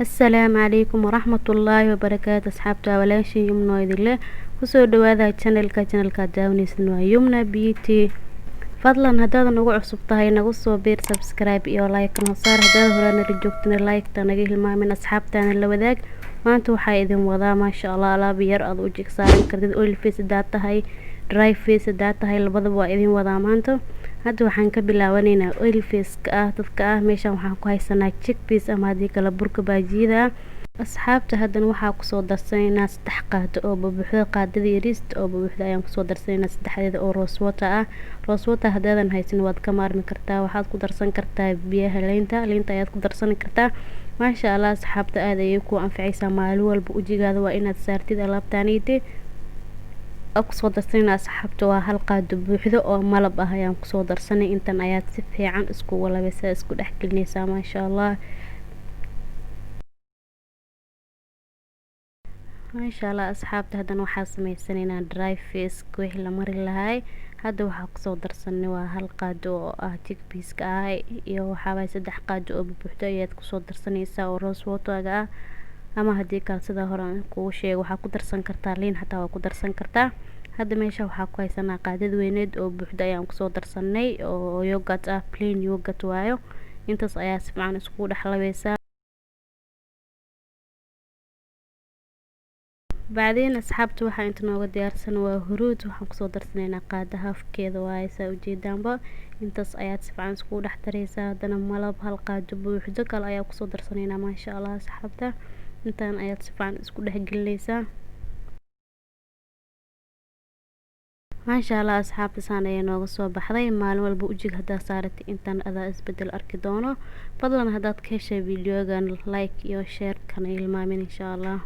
Assalaamu calaykum waraxmatullaahi wabarakaatu asxaabta walaashay yumno idinle kusoo dhawaada channelka daawanaysan waa Yumna Beauty. Fadlan haddaad nagu cusub tahay nagu soo biir subscribe iyo like na saar haddaad hore nala joogtana like ta naga hilmaamin asxaabtaana la wadaag. Maanta waxaa idin wadaa maasha Allah alaab yar aad u jigsaaran kartid oil face hadaa tahay dry face hadaa tahay labadaba waa idin wadaa maanta. Hadda waxaan ka bilaabanaynaa oil face ka dadka meeshan waxaan ku haysanaa chickpeas ama hadii kala burka baajida. Asxaabta haddana waxaa ku soo darsanaynaa 3 qaado oo buuxda qaadada yariista oo buuxda ayaan ku soo darsanaynaa 3 oo rose water ah. Rose water haddaadan haysan waad ka maarmi kartaa, waxaad ku darsan kartaa biyaha liinta ayaad ku darsan kartaa. maasha Allah asxaabta aad ayay ku anfacaysaa maalin walba ujigaada waa inaad saartid alaabtaaniite. ku soo darsanayna asxaabta waa 1 qaado buuxda oo malab ah ayaan ku soo darsanay intan ayaad si fiican isku walabaysaa isku dhex gelinaysaa maasha Allah. maasha Allah asxaabta haddana waxaa sameysanaynaa dry face wixii la mari lahaay. hadda waxaa ku soo darsanay waa 1 qaado oo chickpeas ka iyo waxaa 3 qaado oo buuxda ayaad ku soo darsanaysaa oo rose water ah. ama hadii kale sida hore kugu sheego waxaa ku darsan kartaa liin hatta waa ku darsan kartaa. hadda meesha waxaa ku haysanaa qaadada weyneed oo buuxda ayaan ku soo darsanay oo yogurt ah plain yogurt waayo. intaas ayaa si fiican isku dhaxlabaysaa. بعدين asxaabta waxaa inta nooga diyaarsan waa huruud waxaan ku soo darsanaynaa qaada hafkeeda waaye saa u jeedaanba. intaas ayaad si fiican isku dhex daraysaa haddana malab 1 qaado buuxda kale ayaa ku soo darsanaynaa maasha Allah asxaabta. intaan ayaad si fiican isku dhex gelinaysaa. maasha Allah asxaabta saan ayay nooga soo baxday maalin walba ujiga hadaa saaratay intaan adaa isbedel arki doono. fadlan haddaad ka heshay videogan like iyo share kana hilmaamin insha Allah.